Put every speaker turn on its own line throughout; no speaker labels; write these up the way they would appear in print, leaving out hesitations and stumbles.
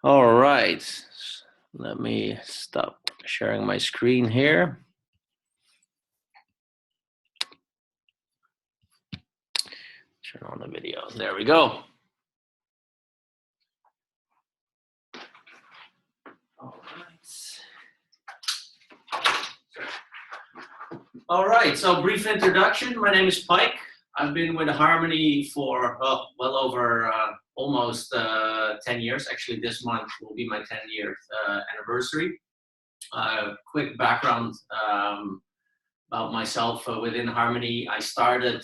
All right, let me stop sharing my screen here. Turn on the video. There we go. All right, so brief introduction. My name is Pike. I've been with Harmony for well over almost 10 years. Actually, this month will be my 10-year anniversary. Quick background about myself within Harmony. I started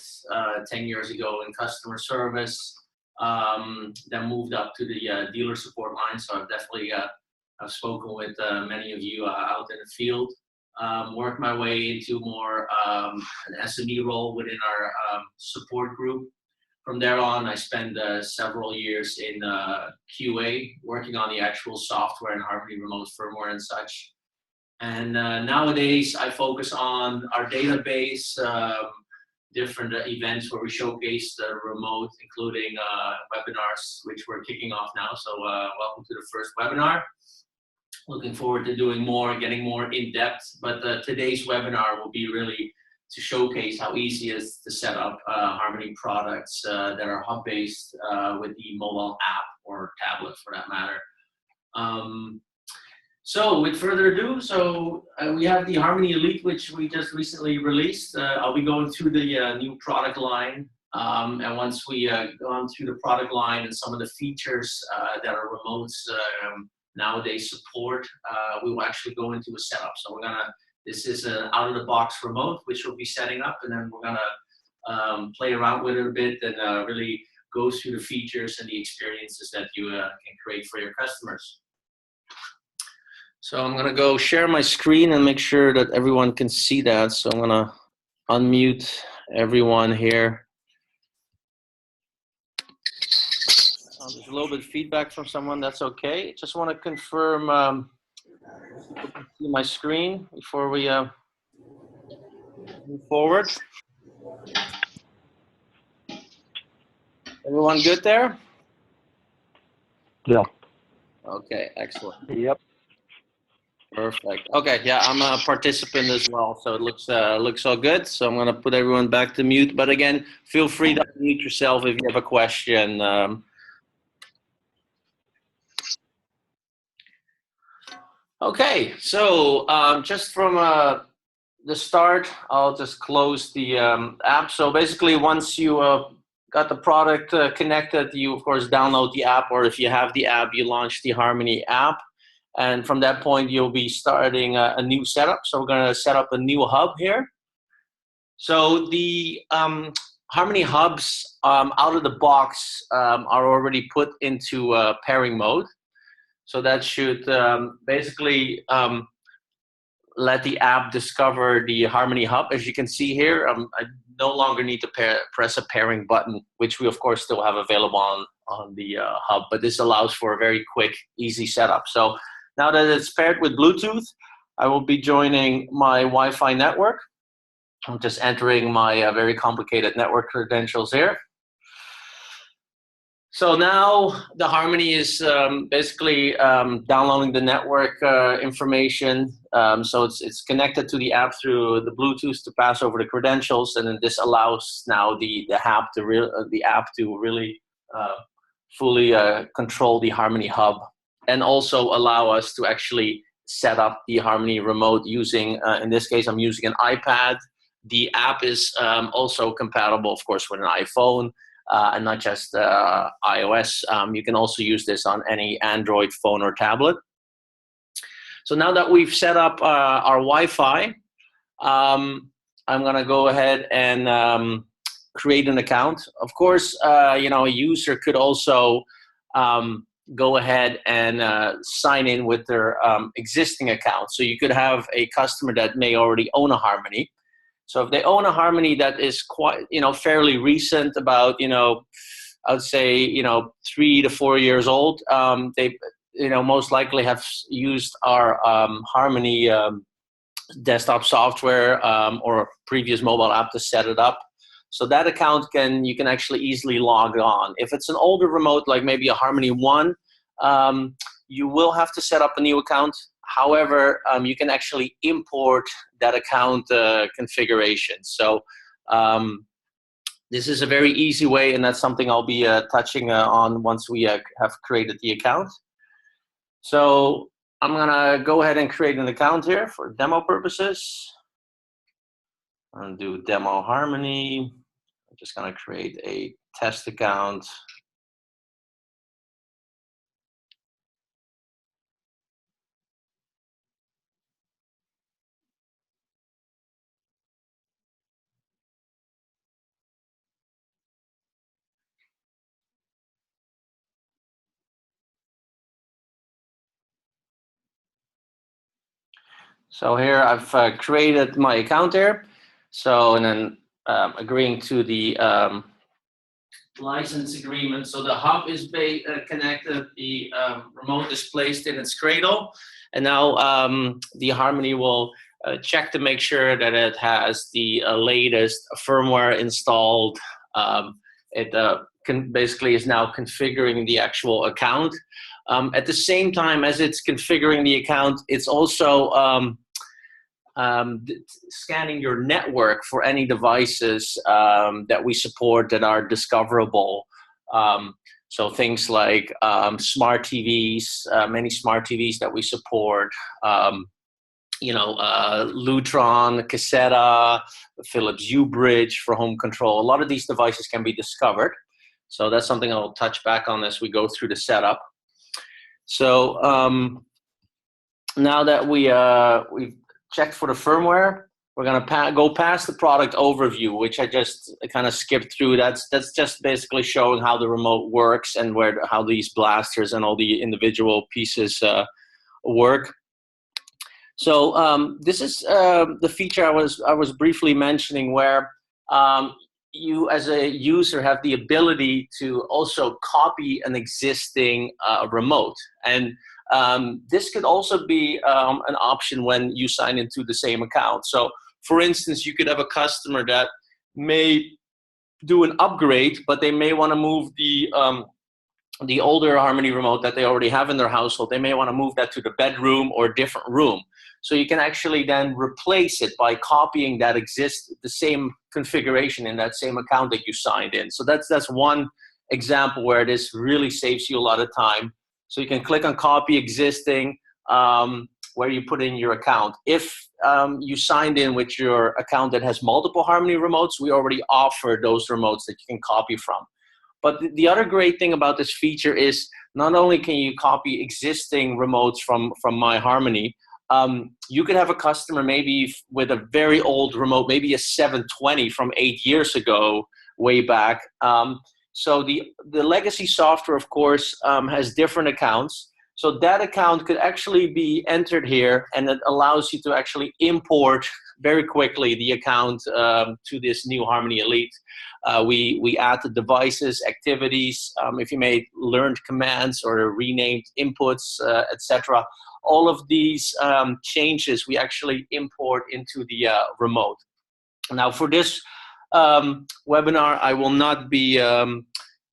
10 years ago in customer service, then moved up to the dealer support line. So I've definitely I've spoken with many of you out in the field. Worked my way into more an SME role within our support group. From there on, I spent several years in QA, working on the actual software and Harmony remote firmware and such. And nowadays, I focus on our database, different events where we showcase the remote, including webinars, which we're kicking off now. So welcome to the first webinar. Looking forward to doing more, getting more in depth. But today's webinar will be really to showcase how easy it is to set up Harmony products that are hub-based with the mobile app or tablet for that matter. So with further ado, we have the Harmony Elite, which we just recently released. I'll be going through the new product line. And once we gone through the product line and some of the features that our remotes nowadays support, we will actually go into a setup. So this is an out-of-the-box remote, which we'll be setting up, and then we're gonna play around with it a bit and really go through the features and the experiences that you can create for your customers. So I'm gonna go share my screen and make sure that everyone can see that. So I'm gonna unmute everyone here. There's a little bit of feedback from someone. That's okay. Just want to confirm you can see my screen before we move forward. Everyone good there?
Yeah.
Okay, excellent.
Yep.
Perfect. Okay, yeah, I'm a participant as well, so it looks all good. So I'm gonna put everyone back to mute. But again, feel free to unmute yourself if you have a question. Okay, so just from the start, I'll just close the app. So basically, once you got the product connected, you of course download the app, or if you have the app, you launch the Harmony app. And from that point, you'll be starting a new setup. So we're gonna set up a new hub here. So the Harmony hubs out of the box are already put into pairing mode. So that should basically let the app discover the Harmony hub. As you can see here, I no longer need to press a pairing button, which we of course still have available on the hub, but this allows for a very quick, easy setup. So now that it's paired with Bluetooth, I will be joining my Wi-Fi network. I'm just entering my very complicated network credentials here. So now the Harmony is basically downloading the network information. So it's connected to the app through the Bluetooth to pass over the credentials, and then this allows now the app to really fully control the Harmony hub, and also allow us to actually set up the Harmony remote using, in this case, I'm using an iPad. The app is also compatible, of course, with an iPhone. And not just iOS. You can also use this on any Android phone or tablet. So now that we've set up our Wi-Fi, I'm gonna go ahead and create an account. Of course, a user could also go ahead and sign in with their existing account. So you could have a customer that may already own a Harmony. So if they own a Harmony that is quite, fairly recent, about, I would say, 3 to 4 years old, they, most likely have used our Harmony desktop software or a previous mobile app to set it up. So that account you can actually easily log on. If it's an older remote, like maybe a Harmony One, you will have to set up a new account. However, you can actually import that account configuration. So this is a very easy way, and that's something I'll be touching on once we have created the account. So I'm gonna go ahead and create an account here for demo purposes. I'm gonna do demo Harmony. I'm just gonna create a test account. So here I've created my account here. So, and then agreeing to the license agreement. So the hub is connected, the remote is placed in its cradle, and now the Harmony will check to make sure that it has the latest firmware installed. It basically is now configuring the actual account. At the same time as it's configuring the account, it's also scanning your network for any devices that we support that are discoverable. So things like smart TVs, many smart TVs that we support, Lutron, Caseta, Philips U-Bridge for home control. A lot of these devices can be discovered. So that's something I'll touch back on as we go through the setup. So now that we've checked for the firmware, we're gonna go past the product overview, which I just kind of skipped through. That's just basically showing how the remote works and how these blasters and all the individual pieces work. So this is the feature I was briefly mentioning, where you as a user have the ability to also copy an existing remote, and this could also be an option when you sign into the same account. So for instance, you could have a customer that may do an upgrade, but they may want to move the older Harmony remote that they already have in their household. They may want to move that to the bedroom or a different room. So you can actually then replace it by copying the same configuration in that same account that you signed in. So that's one example where this really saves you a lot of time. So you can click on copy existing, where you put in your account. If you signed in with your account that has multiple Harmony remotes, we already offer those remotes that you can copy from. But the other great thing about this feature is not only can you copy existing remotes from My Harmony, you could have a customer maybe with a very old remote, maybe a 720 from 8 years ago, way back. So the legacy software, of course, has different accounts. So that account could actually be entered here, and it allows you to actually import very quickly the account to this new Harmony Elite. We add the devices, activities, if you made learned commands or renamed inputs, etc. All of these changes we actually import into the remote. Now for this webinar, I will not be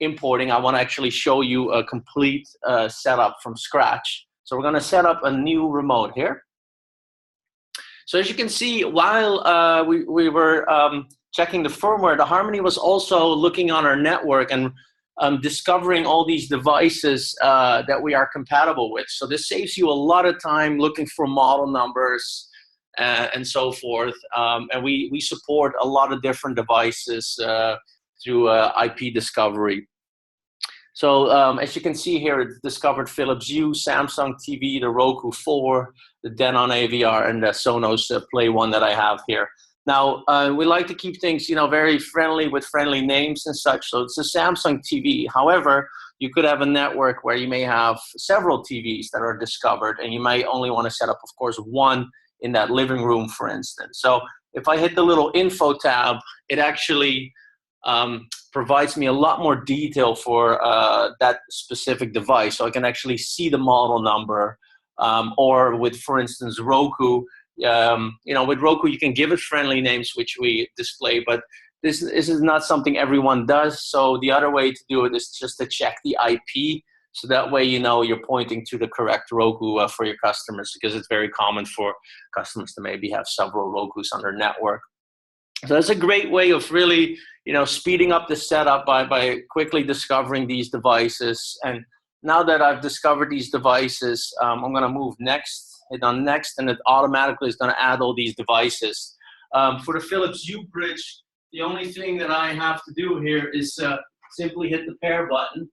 importing. I want to actually show you a complete setup from scratch. So we're going to set up a new remote here. So as you can see, while we were checking the firmware, the Harmony was also looking on our network and discovering all these devices that we are compatible with. So this saves you a lot of time looking for model numbers and so forth. And we support a lot of different devices through IP discovery. So as you can see here, it discovered Philips Hue, Samsung TV, the Roku 4, the Denon AVR, and the Sonos Play 1 that I have here. Now, we like to keep things, very friendly with friendly names and such. So it's a Samsung TV. However, you could have a network where you may have several TVs that are discovered, and you might only want to set up, of course, one in that living room, for instance. So if I hit the little info tab, it actually provides me a lot more detail for that specific device. So I can actually see the model number, or with, for instance, Roku. With Roku, you can give it friendly names, which we display, but this is not something everyone does. So the other way to do it is just to check the IP. So that way, you know, you're pointing to the correct Roku for your customers, because it's very common for customers to maybe have several Rokus on their network. So that's a great way of really, you know, speeding up the setup by quickly discovering these devices. And now that I've discovered these devices, I'm going to move next, hit on next, and it automatically is going to add all these devices. For the Philips Hue bridge, the only thing that I have to do here is simply hit the pair button,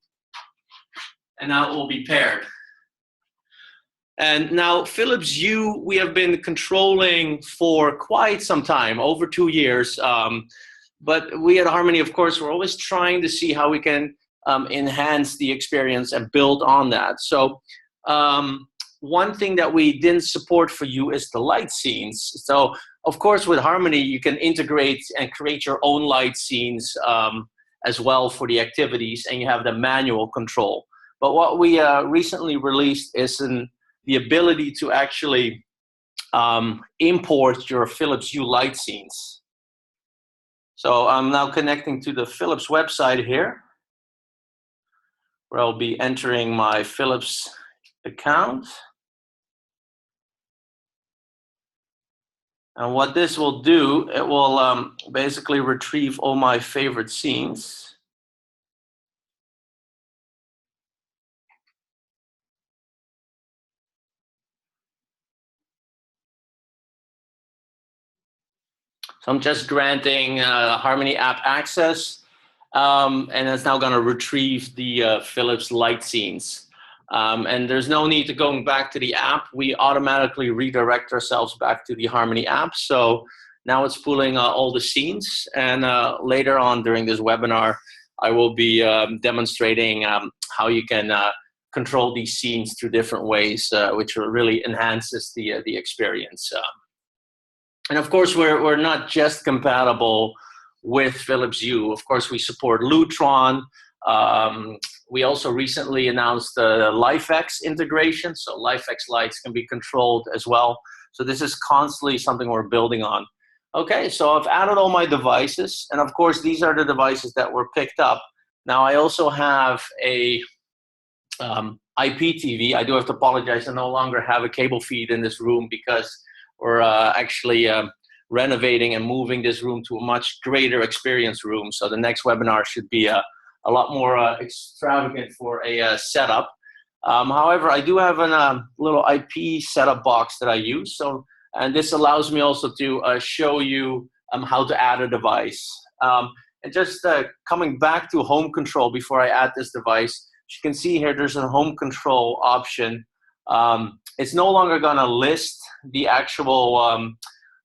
and now it will be paired. And now Philips Hue, we have been controlling for quite some time, over 2 years. But we at Harmony, of course, we're always trying to see how we can enhance the experience and build on that. So one thing that we didn't support for you is the light scenes. So of course, with Harmony, you can integrate and create your own light scenes as well for the activities, and you have the manual control. But what we recently released is the ability to actually import your Philips Hue light scenes. So I'm now connecting to the Philips website here, where I'll be entering my Philips account. And what this will do, it will basically retrieve all my favorite scenes. So I'm just granting Harmony app access, and it's now going to retrieve the Philips light scenes. And there's no need to going back to the app. We automatically redirect ourselves back to the Harmony app. So now it's pulling all the scenes, and later on during this webinar, I will be demonstrating how you can control these scenes through different ways, which really enhances the experience. And of course, we're not just compatible with Philips Hue. Of course, we support Lutron. We also recently announced the LIFX integration, so LIFX lights can be controlled as well. So this is constantly something we're building on. Okay, so I've added all my devices, and of course, these are the devices that were picked up. Now, I also have a IPTV. I do have to apologize. I no longer have a cable feed in this room because we're actually renovating and moving this room to a much greater experience room. So the next webinar should be a lot more extravagant for a setup. However, I do have a little IP setup box that I use. So, and this allows me also to show you how to add a device. And just coming back to home control before I add this device, as you can see here, there's a home control option. It's no longer going to list the actual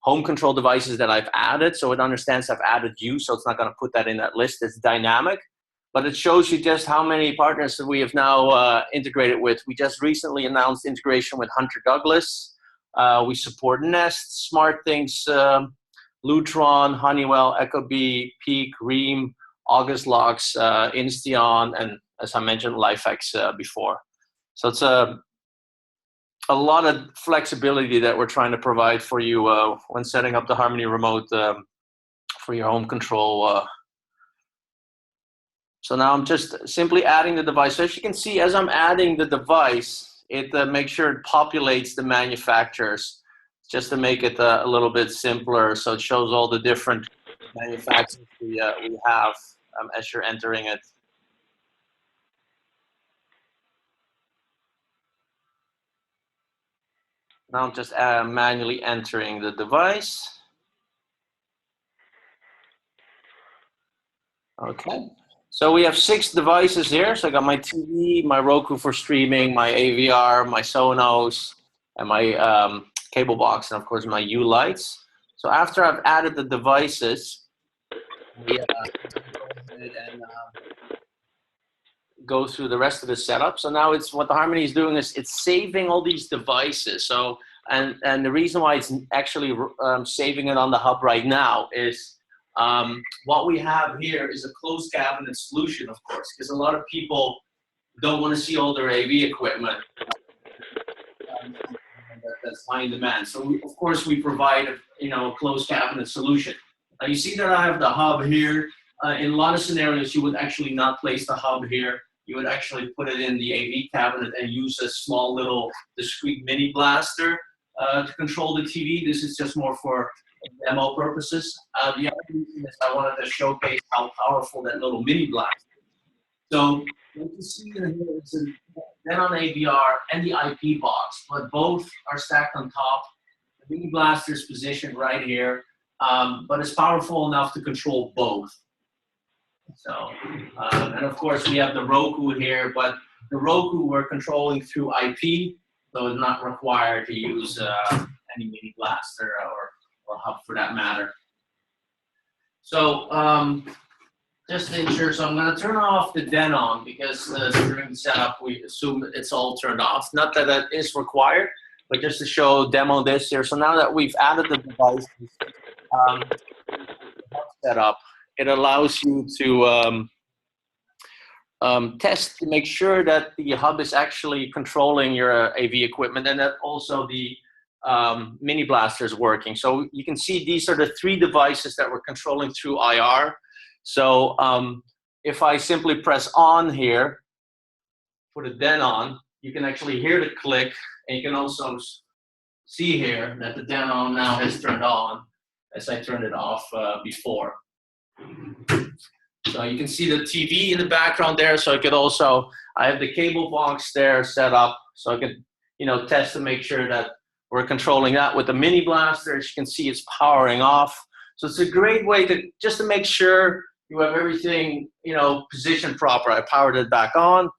home control devices that I've added. So it understands I've added you, so it's not going to put that in that list. It's dynamic, but it shows you just how many partners that we have now integrated with. We just recently announced integration with Hunter Douglas. We support Nest, SmartThings, Lutron, Honeywell, Ecobee, Peak, Rheem, August Locks, Insteon, and as I mentioned, LIFX before. So it's a lot of flexibility that we're trying to provide for you when setting up the Harmony remote for your home control. So now I'm just simply adding the device. So as you can see, as I'm adding the device, it makes sure it populates the manufacturers just to make it a little bit simpler. So it shows all the different manufacturers we have as you're entering it. Now I'm just manually entering the device. Okay, so we have 6 devices here. So I got my TV, my Roku for streaming, my AVR, my Sonos, and my cable box, and of course my Hue lights. So after I've added the devices, we go ahead and go through the rest of the setup. So now it's what the Harmony is doing is it's saving all these devices. So and the reason why it's actually saving it on the hub right now is what we have here is a closed cabinet solution, of course, because a lot of people don't want to see all their AV equipment that's high in demand. So of course we provide a closed cabinet solution. Now you see that I have the hub here. In a lot of scenarios, you would actually not place the hub here. you would actually put it in the AV cabinet and use a small little discrete mini blaster to control the TV. This is just more for demo purposes. The other reason is I wanted to showcase how powerful that little mini blaster is. So what you see in here is a Denon AVR and the IP box, but both are stacked on top. The mini blaster is positioned right here, but it's powerful enough to control both. So, and of course we have the Roku here, but the Roku we're controlling through IP, so it's not required to use any mini blaster or hub for that matter. So just to ensure, so I'm going to turn off the Denon because during the setup we assume it's all turned off. Not that that is required, but just to demo this here. So now that we've added the device setup, it allows you to test to make sure that the hub is actually controlling your AV equipment and that also the mini blaster is working. So you can see these are the 3 devices that we're controlling through IR. So if I simply press on here, put a Denon, you can actually hear the click, and you can also see here that the Denon now has turned on as I turned it off before. So you can see the TV in the background there. So I could also, I have the cable box there set up, so I could, test to make sure that we're controlling that with the mini blaster. As you can see, it's powering off. So it's a great way to just to make sure you have everything, positioned proper. I powered it back on.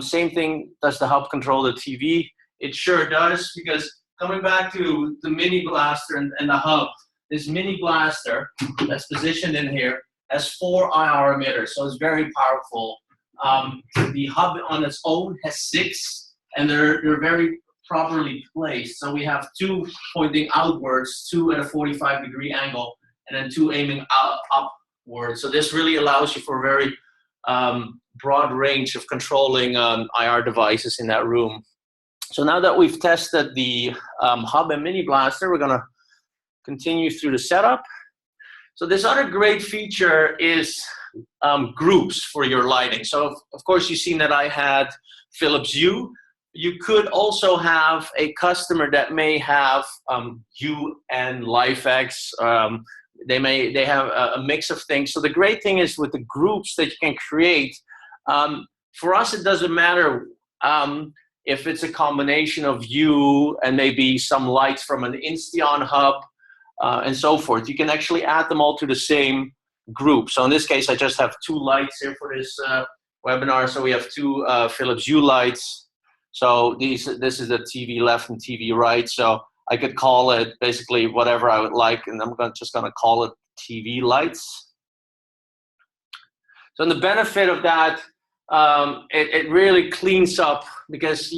Same thing does to help control the TV. It sure does, because coming back to the mini blaster and the hub, this mini blaster that's positioned in here has 4 IR emitters, so it's very powerful. The hub on its own has 6, and they're very properly placed. So we have 2 pointing outwards, 2 at a 45-degree angle, and then 2 aiming upwards. So this really allows you for a very broad range of controlling IR devices in that room. So now that we've tested the hub and mini blaster, we're gonna continue through the setup. So this other great feature is groups for your lighting. So of course you've seen that I had Philips Hue. You could also have a customer that may have Hue and LIFX. They have a mix of things. So the great thing is with the groups that you can create, for us it doesn't matter if it's a combination of Hue and maybe some lights from an Insteon hub, and so forth. You can actually add them all to the same group. So in this case, I just have 2 lights here for this webinar. So we have 2 Philips Hue lights. So this is the TV left and TV right. So I could call it basically whatever I would like, and I'm just going to call it TV lights. So the benefit of that, it really cleans up, because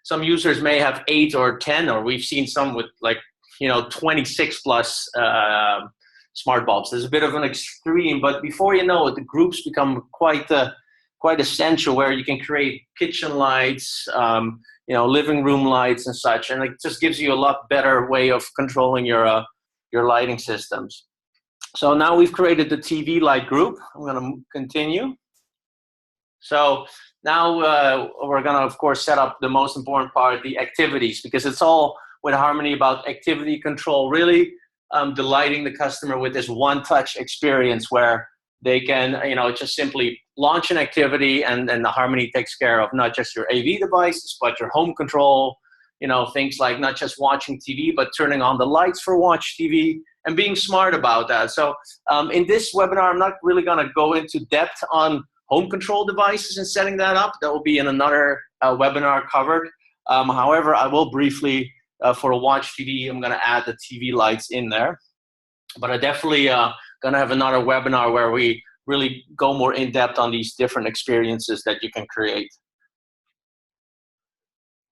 some users may have 8 or 10, or we've seen some with 26 plus smart bulbs. There's a bit of an extreme, but before you know it, the groups become quite essential, where you can create kitchen lights, living room lights and such, and it just gives you a lot better way of controlling your lighting systems. So now we've created the TV light group. I'm going to continue. So now we're going to, of course, set up the most important part, the activities, because it's all with Harmony about activity control, really delighting the customer with this one-touch experience where they can, just simply launch an activity, and then the Harmony takes care of not just your AV devices, but your home control, things like not just watching TV, but turning on the lights for watch TV and being smart about that. So in this webinar, I'm not really going to go into depth on home control devices and setting that up. That will be in another webinar covered. However, I will briefly, for a watch TV, I'm going to add the TV lights in there. But I definitely going to have another webinar where we really go more in depth on these different experiences that you can create.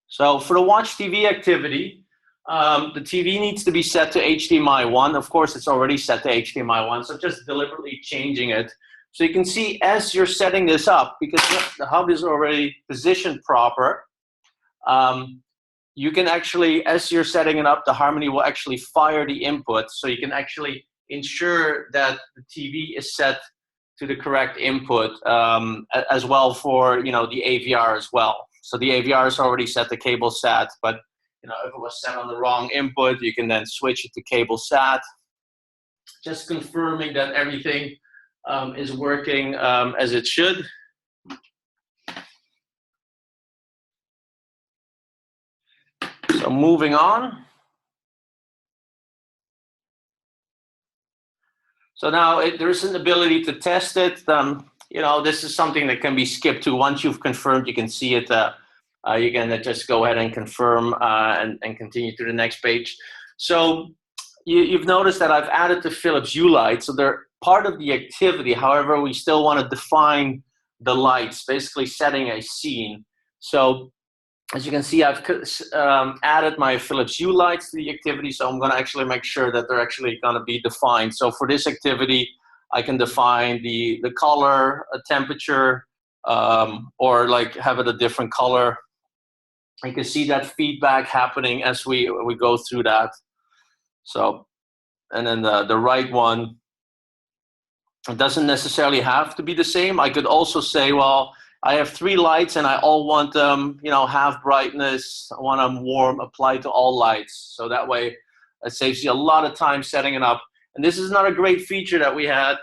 So for the watch TV activity, the TV needs to be set to HDMI 1. Of course, it's already set to HDMI 1, so just deliberately changing it. So you can see as you're setting this up, because the hub is already positioned proper, you can actually, as you're setting it up, the Harmony will actually fire the input. So you can actually ensure that the TV is set to the correct input, as well for, the AVR as well. So the AVR is already set to cable sat, but if it was set on the wrong input, you can then switch it to cable sat. Just confirming that everything is working as it should. So moving on. So now there's an ability to test it. This is something that can be skipped to. Once you've confirmed, you can see it. You can just go ahead and confirm and continue to the next page. So you've noticed that I've added the Philips Hue light. So they're part of the activity. However, we still want to define the lights, basically setting a scene. So as you can see, I've added my Philips Hue lights to the activity, so I'm going to actually make sure that they're actually going to be defined. So for this activity, I can define the color, a temperature, or like have it a different color. You can see that feedback happening as we go through that. So, and then the right one, it doesn't necessarily have to be the same. I could also say, well, I have 3 lights and I all want them, half brightness. I want them warm, applied to all lights. So that way it saves you a lot of time setting it up. And this is another great feature that we had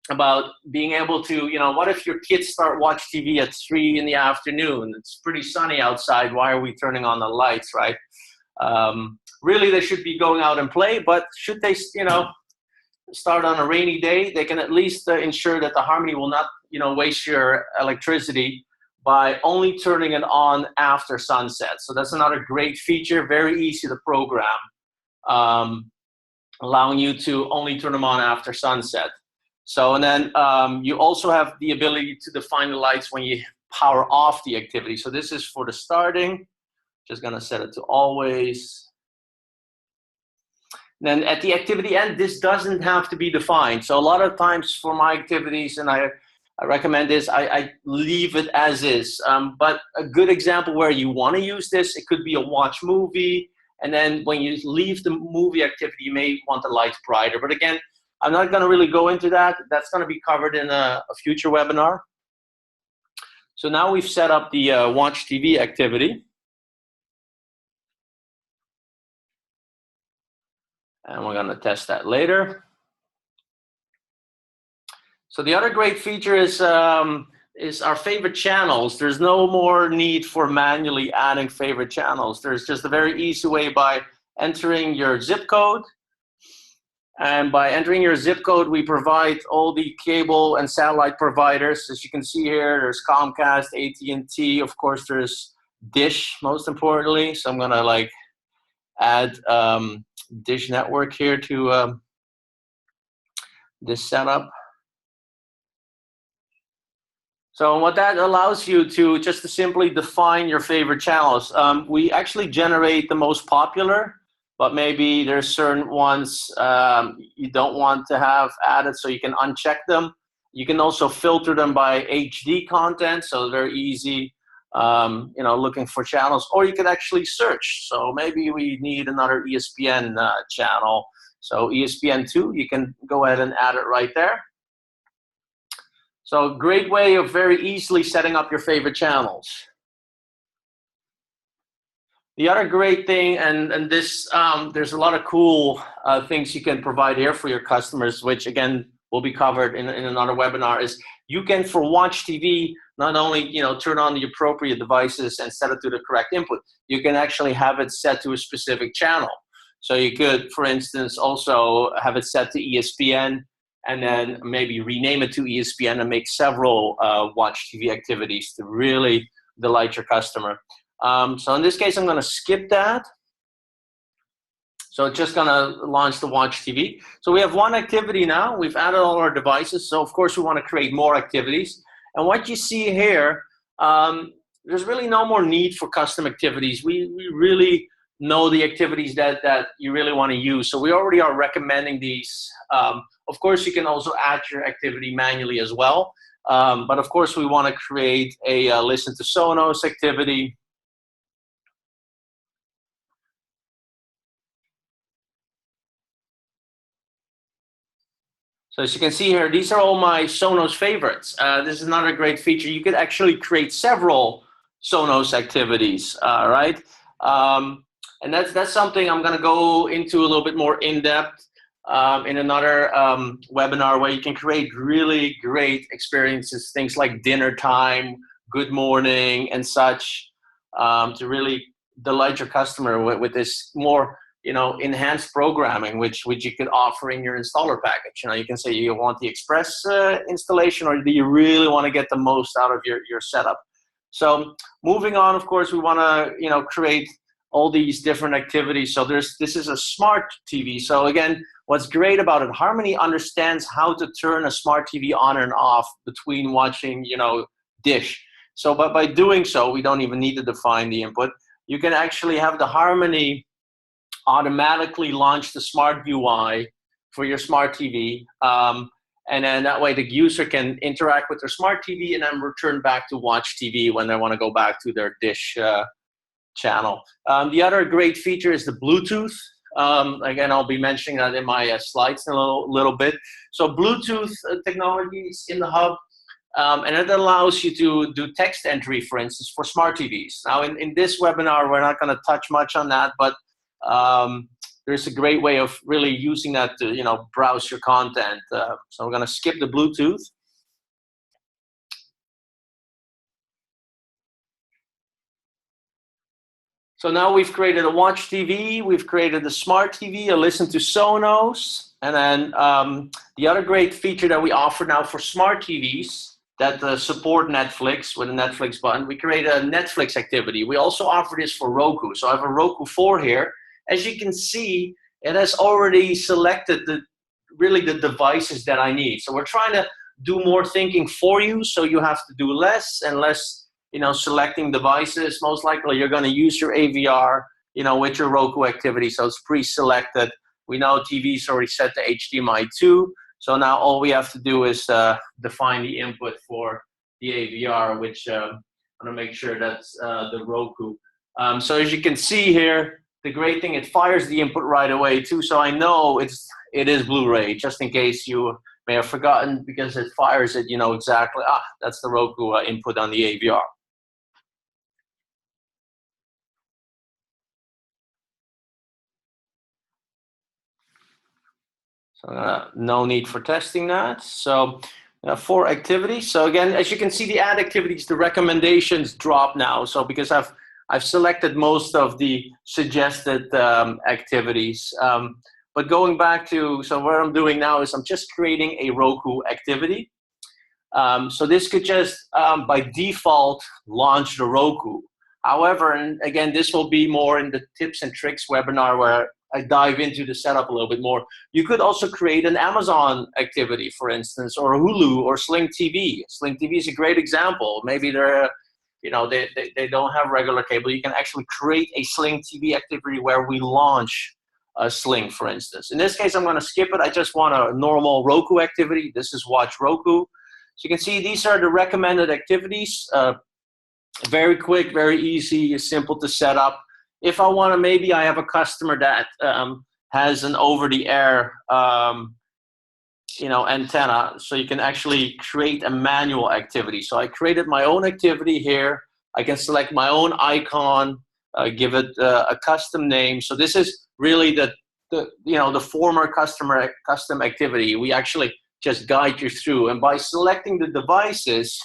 about being able to, what if your kids start watch TV at 3 in the afternoon? It's pretty sunny outside. Why are we turning on the lights, right? Really, they should be going out and play, but should they, start on a rainy day, they can at least ensure that the Harmony will not, waste your electricity by only turning it on after sunset. So that's another great feature, very easy to program, allowing you to only turn them on after sunset. So, and then you also have the ability to define the lights when you power off the activity. So this is for the starting. Just gonna set it to always. Then at the activity end, this doesn't have to be defined. So a lot of times for my activities, and I recommend this, I leave it as is. But a good example where you want to use this, it could be a watch movie. And then when you leave the movie activity, you may want the lights brighter. But again, I'm not going to really go into that. That's going to be covered in a future webinar. So now we've set up the watch TV activity. And we're going to test that later. So the other great feature is our favorite channels. There's no more need for manually adding favorite channels. There's just a very easy way by entering your zip code. And by entering your zip code, we provide all the cable and satellite providers. As you can see here, there's Comcast, AT&T. Of course, there's Dish, most importantly. So I'm going to add Dish Network here to this setup. So what that allows you to just to simply define your favorite channels. We actually generate the most popular, but maybe there's certain ones you don't want to have added, so you can uncheck them. You can also filter them by HD content, so very easy, looking for channels, or you could actually search. So maybe we need another ESPN channel. So ESPN2, you can go ahead and add it right there. So great way of very easily setting up your favorite channels. The other great thing, and this, there's a lot of cool things you can provide here for your customers, which again will be covered in another webinar, is you can, for Watch TV, not only turn on the appropriate devices and set it to the correct input, you can actually have it set to a specific channel. So you could, for instance, also have it set to ESPN, and then maybe rename it to ESPN and make several Watch TV activities to really delight your customer. So in this case, I'm going to skip that. So it's just going to launch the Watch TV. So we have one activity now. We've added all our devices. So of course, we want to create more activities. And what you see here, there's really no more need for custom activities. We really know the activities that you really want to use. So we already are recommending these. Of course, you can also add your activity manually as well. But of course, we want to create a listen to Sonos activity. So as you can see here, these are all my Sonos favorites. This is another great feature. You could actually create several Sonos activities, right? And that's something I'm going to go into a little bit more in depth in another webinar, where you can create really great experiences, things like dinner time, good morning, and such, to really delight your customer with this more enhanced programming, which you could offer in your installer package. You can say you want the express installation, or do you really want to get the most out of your setup. So moving on, of course, we want to create all these different activities. So this is a smart TV. So again, what's great about it, Harmony understands how to turn a smart TV on and off between watching Dish. So by doing so, we don't even need to define the input. You can actually have the Harmony automatically launch the smart UI for your smart TV. And then that way the user can interact with their smart TV and then return back to watch TV when they want to go back to their Dish channel. The other great feature is the Bluetooth. Again, I'll be mentioning that in my slides in a little bit. So Bluetooth technology is in the hub, and it allows you to do text entry, for instance, for smart TVs. Now, in this webinar, we're not going to touch much on that, but there's a great way of really using that to browse your content. So we're going to skip the Bluetooth. So now we've created a watch TV, we've created a smart TV, a listen to Sonos, and then the other great feature that we offer now for smart TVs that support Netflix with a Netflix button, we create a Netflix activity. We also offer this for Roku. So I have a Roku 4 here. As you can see, it has already selected the devices that I need. So we're trying to do more thinking for you, so you have to do less and less selecting devices. Most likely you're going to use your AVR, with your Roku activity. So it's pre-selected. We know TV is already set to HDMI 2. So now all we have to do is define the input for the AVR, which I'm going to make sure that's the Roku. So as you can see here, the great thing, it fires the input right away too. So I know it is Blu-ray, just in case you may have forgotten, because it fires it, exactly. That's the Roku input on the AVR. So no need for testing that. So for activities. So again, as you can see, the add activities, the recommendations drop now. So because I've selected most of the suggested activities. But going back to, so what I'm doing now is I'm just creating a Roku activity. So this could just, by default, launch the Roku. However, and again, this will be more in the tips and tricks webinar where I dive into the setup a little bit more. You could also create an Amazon activity, for instance, or Hulu or Sling TV. Sling TV is a great example. Maybe they're, they don't have regular cable. You can actually create a Sling TV activity where we launch a Sling, for instance. In this case, I'm going to skip it. I just want a normal Roku activity. This is Watch Roku. So you can see these are the recommended activities. Very quick, very easy, simple to set up. If I want to, maybe I have a customer that has an over-the-air antenna, so you can actually create a manual activity. So I created my own activity here. I can select my own icon, give it a custom name. So this is really the former custom activity. We actually just guide you through, and by selecting the devices,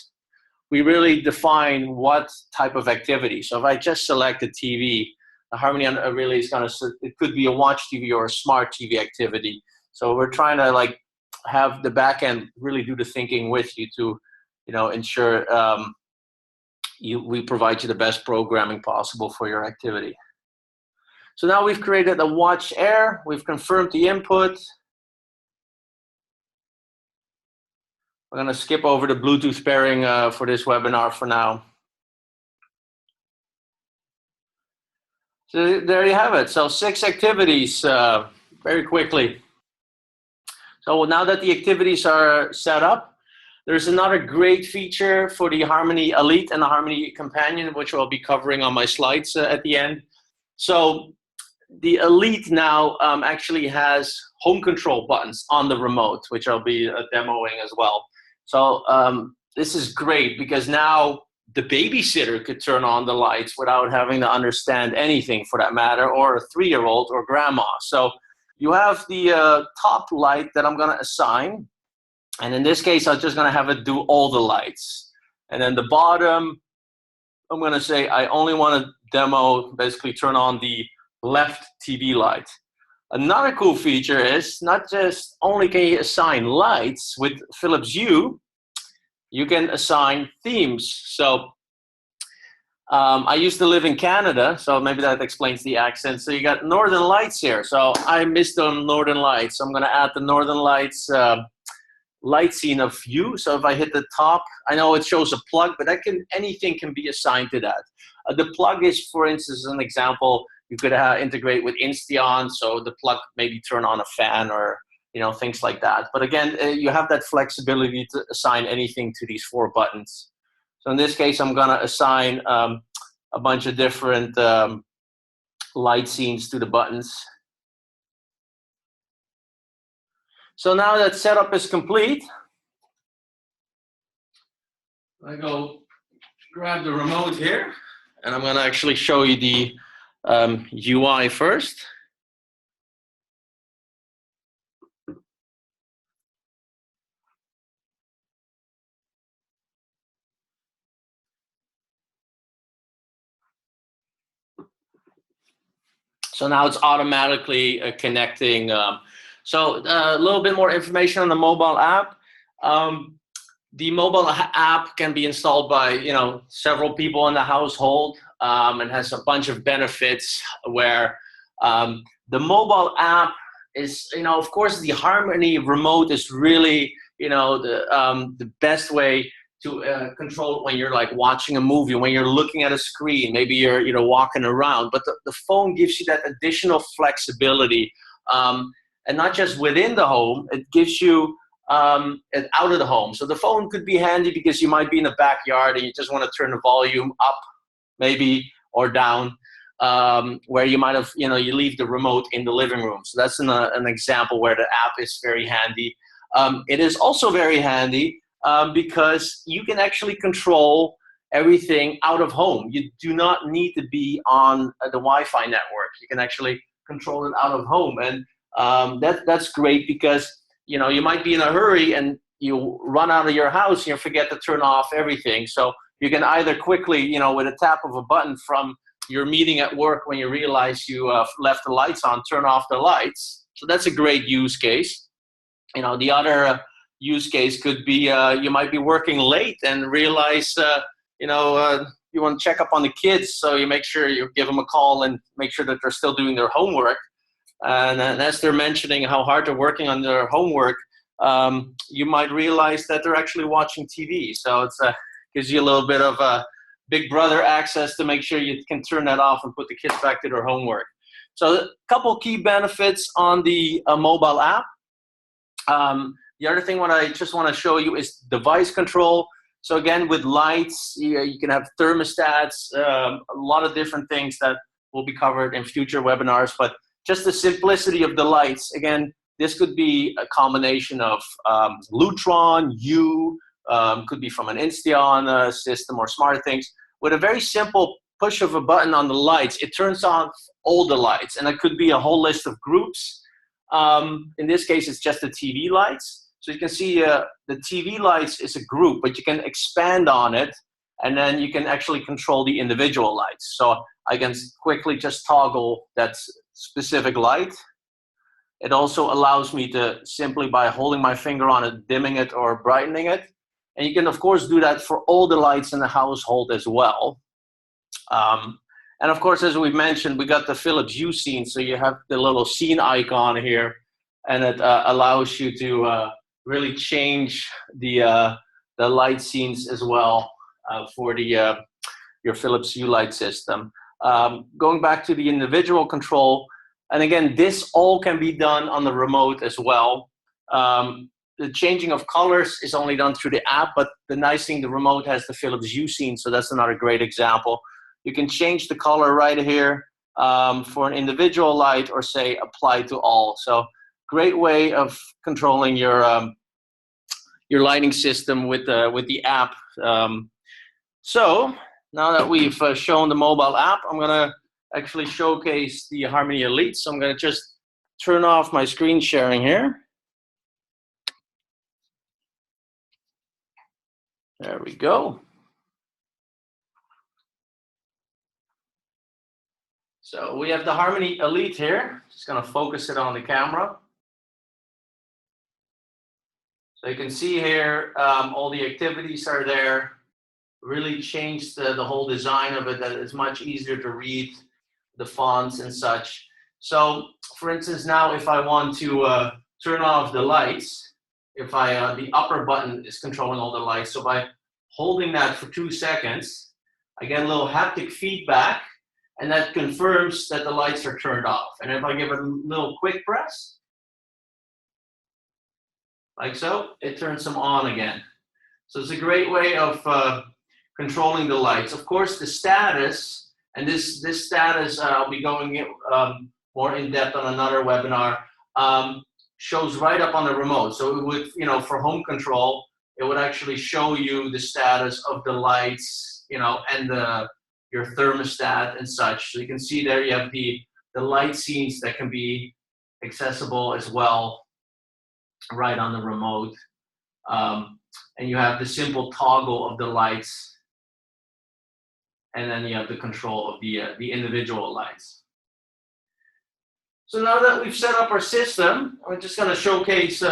we really define what type of activity. So if I just select a TV, the Harmony really is going to, it could be a watch TV or a smart TV activity. So we're trying to have the back end really do the thinking with you to, ensure we provide you the best programming possible for your activity. So now we've created a Watch Air. We've confirmed the input. We're going to skip over the Bluetooth pairing for this webinar for now. So there you have it. So 6 activities very quickly. So now that the activities are set up, there's another great feature for the Harmony Elite and the Harmony Companion, which I'll be covering on my slides at the end. So the Elite now actually has home control buttons on the remote, which I'll be demoing as well. So this is great because now the babysitter could turn on the lights without having to understand anything, for that matter, or a 3-year-old or grandma. So you have the top light that I'm going to assign. And in this case, I'm just going to have it do all the lights. And then the bottom, I'm going to say I only want to demo, basically turn on the left TV light. Another cool feature is not just only can you assign lights with Philips Hue, you can assign themes. So I used to live in Canada, so maybe that explains the accent. So you got Northern Lights here. So I missed the Northern Lights. So I'm going to add the Northern Lights light scene of Hue. So if I hit the top, I know it shows a plug, but anything can be assigned to that. The plug is, for instance, an example. You could integrate with Insteon, so the plug maybe turn on a fan or things like that. But again, you have that flexibility to assign anything to these 4 buttons. So in this case, I'm going to assign a bunch of different light scenes to the buttons. So now that setup is complete, I go grab the remote here, and I'm going to actually show you the UI first. So now it's automatically connecting. So a little bit more information on the mobile app. The mobile app can be installed by several people in the household, and has a bunch of benefits where the mobile app is, of course, the Harmony remote is really the best way to control it when you're like watching a movie, when you're looking at a screen, maybe you're walking around. But the phone gives you that additional flexibility, and not just within the home, it gives you it out of the home. So the phone could be handy because you might be in the backyard and you just want to turn the volume up, maybe, or down, where you might have, you leave the remote in the living room. So that's an example where the app is very handy. It is also very handy because you can actually control everything out of home. You do not need to be on the Wi-Fi network. You can actually control it out of home. And that's great because, you might be in a hurry and you run out of your house and you forget to turn off everything. So you can either quickly, with a tap of a button from your meeting at work when you realize you left the lights on, turn off the lights. So that's a great use case. The other use case could be you might be working late and realize, you want to check up on the kids. So you make sure you give them a call and make sure that they're still doing their homework. And as they're mentioning how hard they're working on their homework, you might realize that they're actually watching TV. So it gives you a little bit of Big Brother access to make sure you can turn that off and put the kids back to their homework. So a couple key benefits on the mobile app. The other thing what I just want to show you is device control. So again, with lights, you can have thermostats, a lot of different things that will be covered in future webinars, but just the simplicity of the lights. Again, this could be a combination of Lutron, Hue, could be from an Insteon system or SmartThings. With a very simple push of a button on the lights, it turns on all the lights, and it could be a whole list of groups. In this case, it's just the TV lights. So you can see the TV lights is a group, but you can expand on it, and then you can actually control the individual lights. So I can quickly just toggle that specific light. It also allows me to simply, by holding my finger on it, dimming it or brightening it. And you can, of course, do that for all the lights in the household as well. And of course, as we mentioned, we got the Philips Hue scene. So you have the little scene icon here, and it allows you to really change the light scenes as well for your Philips Hue light system. Going back to the individual control, and again, this all can be done on the remote as well. The changing of colors is only done through the app, but the nice thing, the remote has the Philips Hue scene, so that's another great example. You can change the color right here for an individual light, or say apply to all. So great way of controlling your lighting system with the app. So now that we've shown the mobile app, I'm gonna actually showcase the Harmony Elite. So I'm gonna just turn off my screen sharing here. There we go. So we have the Harmony Elite here. Just gonna focus it on the camera. So you can see here, all the activities are there. Really changed the whole design of it, that it's much easier to read the fonts and such. So for instance, now if I want to turn off the lights, if the upper button is controlling all the lights, so by holding that for 2 seconds, I get a little haptic feedback, and that confirms that the lights are turned off. And if I give it a little quick press, like so, it turns them on again. So it's a great way of controlling the lights. Of course, the status, and this status, I'll be going more in depth on another webinar, shows right up on the remote. So it would, for home control, it would actually show you the status of the lights, and your thermostat and such. So you can see there you have the light scenes that can be accessible as well, right on the remote. And you have the simple toggle of the lights, and then you have the control of the individual lights. So now that we've set up our system, I'm just going to showcase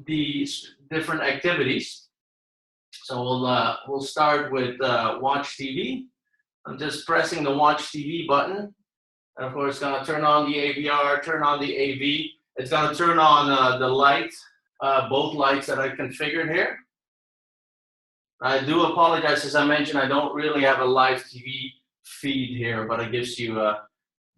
these different activities. So we'll start with Watch TV. I'm just pressing the Watch TV button. And of course, it's going to turn on the AVR, turn on the AV. It's going to turn on the light, both lights that I configured here. I do apologize, as I mentioned, I don't really have a live TV feed here, but it gives you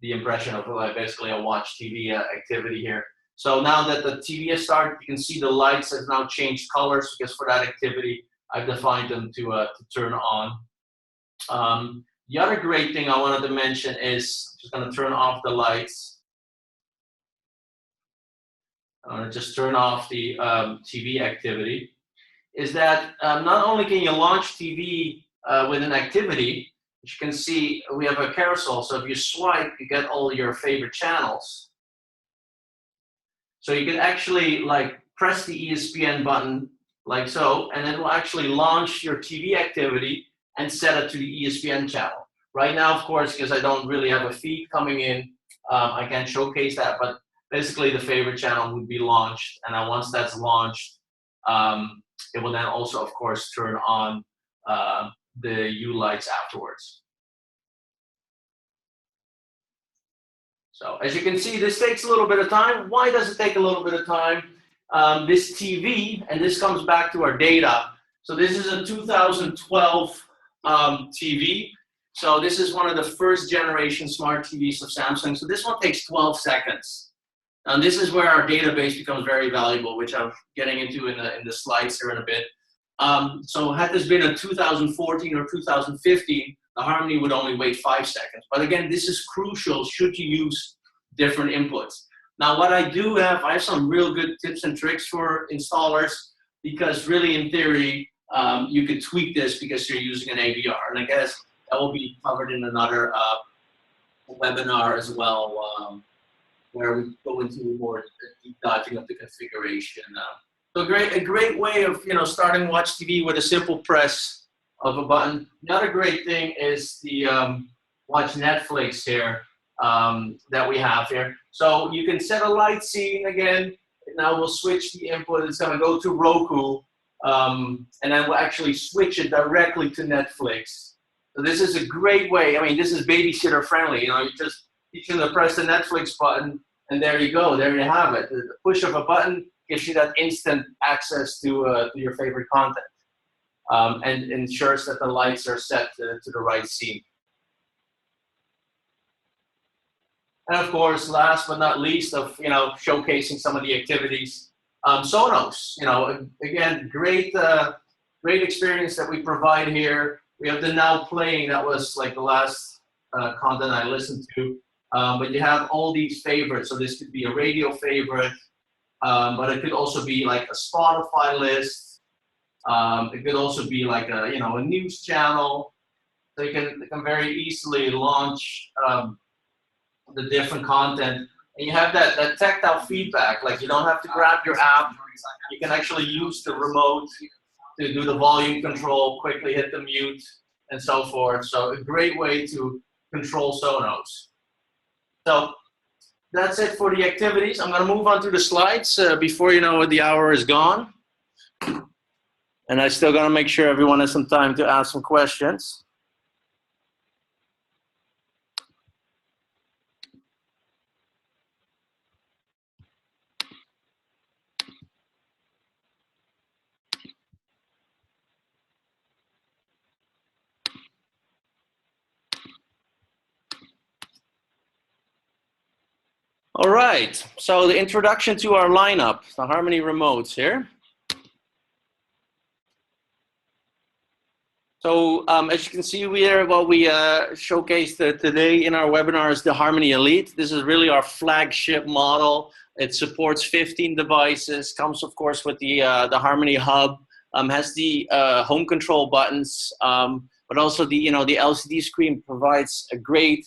the impression of basically a Watch TV activity here. So now that the TV has started, you can see the lights have now changed colors, because for that activity, I've defined them to turn on. The other great thing I wanted to mention is, I'm just going to turn off the lights. I'm going to just turn off the TV activity. Is that not only can you launch TV with an activity, as you can see, we have a carousel. So if you swipe, you get all your favorite channels. So you can actually press the ESPN button like so, and it will actually launch your TV activity and set it to the ESPN channel. Right now, of course, because I don't really have a feed coming in, I can't showcase that, but basically the favorite channel would be launched. And then once that's launched, it will then also, of course, turn on the U lights afterwards. So as you can see, this takes a little bit of time. Why does it take a little bit of time? This TV, and this comes back to our data. So this is a 2012 TV. So this is one of the first generation smart TVs of Samsung. So this one takes 12 seconds. And this is where our database becomes very valuable, which I'm getting into in the slides here in a bit. So had this been a 2014 or 2015, the Harmony would only wait 5 seconds. But again, this is crucial should you use different inputs. Now, what I have some real good tips and tricks for installers, because really, in theory, you could tweak this because you're using an AVR. And I guess that will be covered in another webinar as well, where we go into more deep diving of the configuration. So a great way of starting Watch TV with a simple press of a button. Another great thing is the Watch Netflix here that we have here. So you can set a light scene again. Now we'll switch the input. It's going to go to Roku, and then we'll actually switch it directly to Netflix. So this is a great way. I mean, this is babysitter friendly. You can press the Netflix button, and there you go. There you have it. The push of a button gives you that instant access to your favorite content, and ensures that the lights are set to the right scene. And of course, last but not least, of showcasing some of the activities, Sonos. Again, great experience that we provide here. We have the Now Playing. That was like the last content I listened to. But you have all these favorites. So this could be a radio favorite, but it could also be like a Spotify list. It could also be like a news channel. So you can very easily launch the different content, and you have that tactile feedback. Like you don't have to grab your app. You can actually use the remote to do the volume control, quickly hit the mute, and so forth. So a great way to control Sonos. So that's it for the activities. I'm going to move on to the slides before you know it, the hour is gone. And I still got to make sure everyone has some time to ask some questions. All right, so the introduction to our lineup, the Harmony remotes here. So as you can see here, what we showcased today in our webinar is the Harmony Elite. This is really our flagship model. It supports 15 devices, comes of course with the Harmony Hub, has the home control buttons, but also the LCD screen provides a great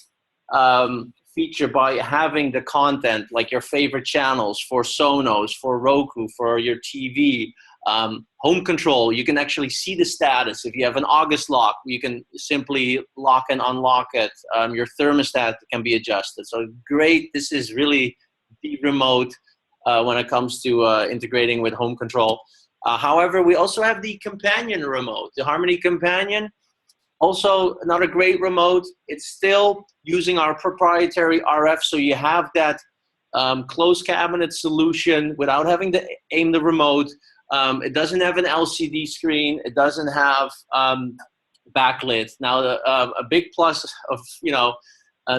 feature by having the content like your favorite channels for Sonos, for Roku, for your TV. Home control, you can actually see the status. If you have an August lock, you can simply lock and unlock it. Your thermostat can be adjusted. So great, this is really the remote when it comes to integrating with home control. However, we also have the companion remote, the Harmony Companion. Also, another great remote. It's still using our proprietary RF, so you have that closed cabinet solution without having to aim the remote. It doesn't have an LCD screen. It doesn't have backlit. Now, a big plus of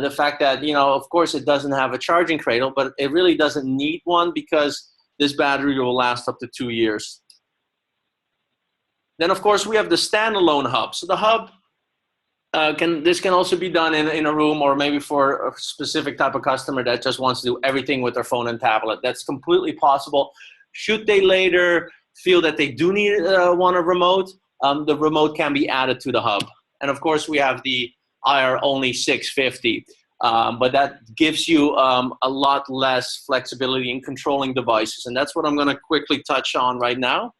the fact that of course it doesn't have a charging cradle, but it really doesn't need one because this battery will last up to 2 years. Then, of course, we have the standalone hub. So the hub this can also be done in a room, or maybe for a specific type of customer that just wants to do everything with their phone and tablet. That's completely possible. Should they later feel that they do want a remote, the remote can be added to the hub. And of course, we have the IR-only 650, but that gives you a lot less flexibility in controlling devices. And that's what I'm going to quickly touch on right now.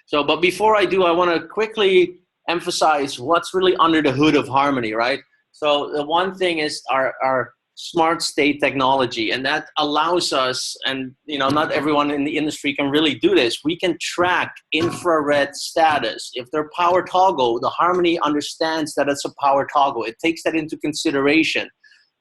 So, but before I do, I want to quickly emphasize what's really under the hood of Harmony, right? So the one thing is our smart state technology, and that allows us, and not everyone in the industry can really do this, we can track infrared status. If they're power toggle, the Harmony understands that it's a power toggle. It takes that into consideration.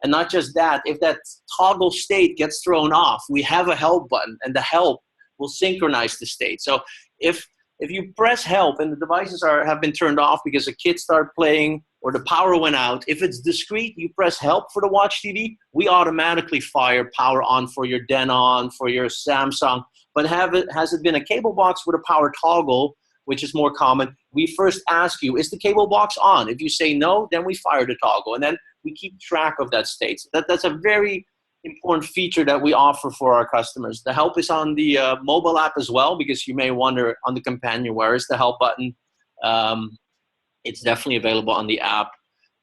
And not just that, if that toggle state gets thrown off, we have a help button, and the help will synchronize the state. So if you press help and the devices have been turned off because the kids start playing or the power went out, if it's discrete, you press help for the Watch TV, we automatically fire power on for your Denon, for your Samsung. But has it been a cable box with a power toggle, which is more common, we first ask you, is the cable box on? If you say no, then we fire the toggle, and then we keep track of that state. So that's a very important feature that we offer for our customers. The help is on the mobile app as well, because you may wonder on the companion, where is the help button? It's definitely available on the app.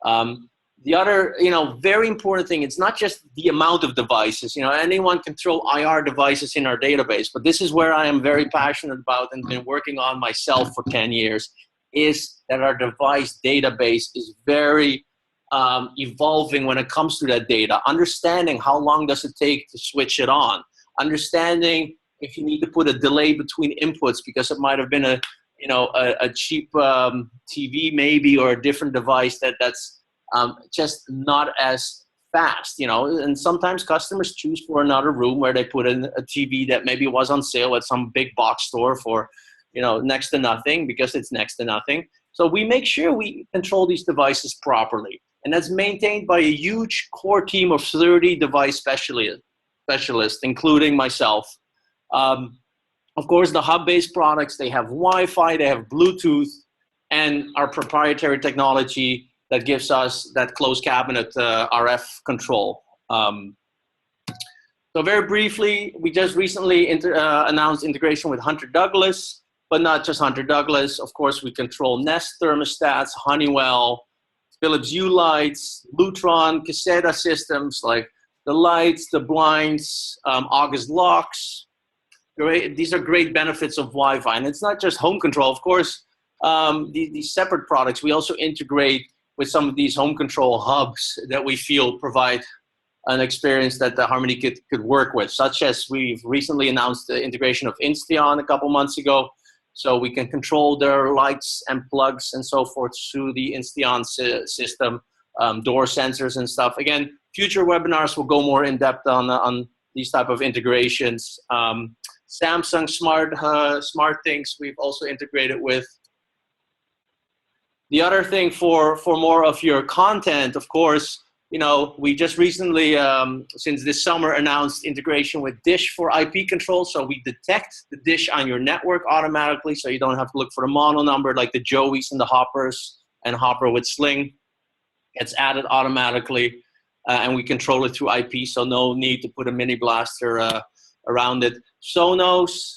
The other, very important thing, it's not just the amount of devices. Anyone can throw IR devices in our database, but this is where I am very passionate about and been working on myself for 10 years, is that our device database is very evolving when it comes to that data, understanding how long does it take to switch it on, understanding if you need to put a delay between inputs because it might have been a cheap TV maybe, or a different device that's just not as fast, and sometimes customers choose for another room where they put in a TV that maybe was on sale at some big box store for next to nothing, because it's next to nothing. So we make sure we control these devices properly. And that's maintained by a huge core team of 30 device specialists, including myself. Of course, the hub-based products, they have Wi-Fi, they have Bluetooth, and our proprietary technology that gives us that closed cabinet RF control. So very briefly, we just recently announced integration with Hunter Douglas, but not just Hunter Douglas. Of course, we control Nest thermostats, Honeywell, Philips Hue lights, Lutron, Caseta systems like the lights, the blinds, August locks. Great. These are great benefits of Wi-Fi. And it's not just home control. Of course, these separate products, we also integrate with some of these home control hubs that we feel provide an experience that the Harmony could work with, such as we've recently announced the integration of Insteon a couple months ago. So we can control their lights and plugs and so forth through the Insteon system, door sensors and stuff. Again, future webinars will go more in depth on these type of integrations. Samsung SmartThings we've also integrated with. The other thing for more of your content, of course, you know, we just recently, since this summer, announced integration with Dish for IP control. So we detect the dish on your network automatically, so you don't have to look for the model number like the Joeys and the Hoppers and Hopper with Sling. It's added automatically, and we control it through IP, so no need to put a mini blaster around it. Sonos,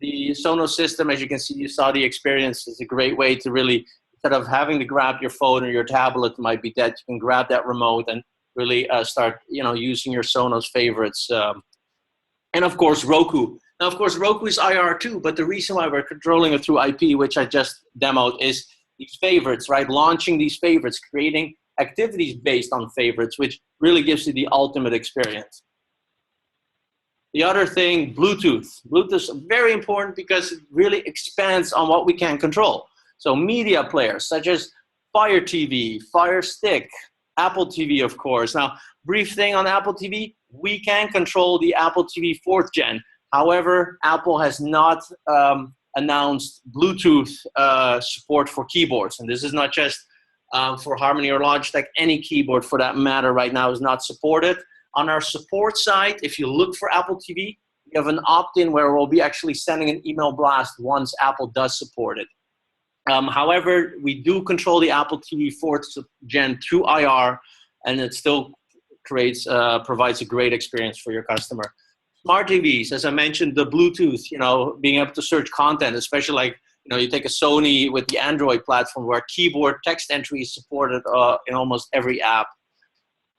the Sonos system, as you can see, you saw the experience, is a great way to really, instead of having to grab your phone or your tablet, might be dead, you can grab that remote and really start, you know, using your Sonos favorites. And of course, Roku. Now, of course, Roku is IR too, but the reason why we're controlling it through IP, which I just demoed, is these favorites, right? Launching these favorites, creating activities based on favorites, which really gives you the ultimate experience. The other thing, Bluetooth. Bluetooth is very important because it really expands on what we can control. So media players such as Fire TV, Fire Stick, Apple TV, of course. Now, brief thing on Apple TV, we can control the Apple TV 4th gen. However, Apple has not announced Bluetooth support for keyboards. And this is not just for Harmony or Logitech. Any keyboard for that matter right now is not supported. On our support site, if you look for Apple TV, we have an opt-in where we'll be actually sending an email blast once Apple does support it. However, we do control the Apple TV 4th gen through IR, and it still provides a great experience for your customer. Smart TVs, as I mentioned, the Bluetooth, you know, being able to search content, especially like, you know, you take a Sony with the Android platform where keyboard text entry is supported in almost every app.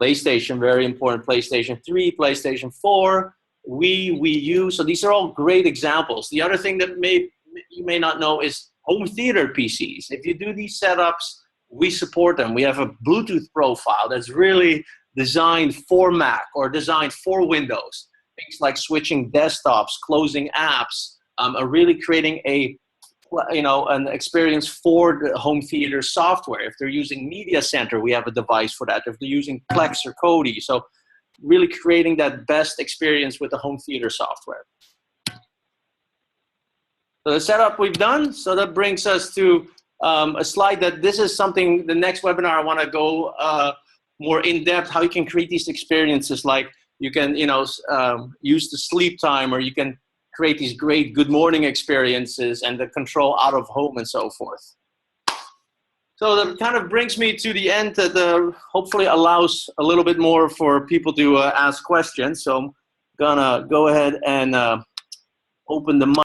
PlayStation, very important, PlayStation 3, PlayStation 4, Wii U. So these are all great examples. The other thing that you may not know is home theater PCs. If you do these setups, we support them. We have a Bluetooth profile that's really designed for Mac or designed for Windows. Things like switching desktops, closing apps, are really creating an experience for the home theater software. If they're using Media Center, we have a device for that. If they're using Plex or Kodi, so really creating that best experience with the home theater software. So the setup we've done, so that brings us to a slide that this is something, the next webinar I want to go more in depth, how you can create these experiences, like you can, you know, use the sleep time, or you can create these great good morning experiences and the control out of home and so forth. So that kind of brings me to the end that hopefully allows a little bit more for people to ask questions. So I'm gonna go ahead and open the mic.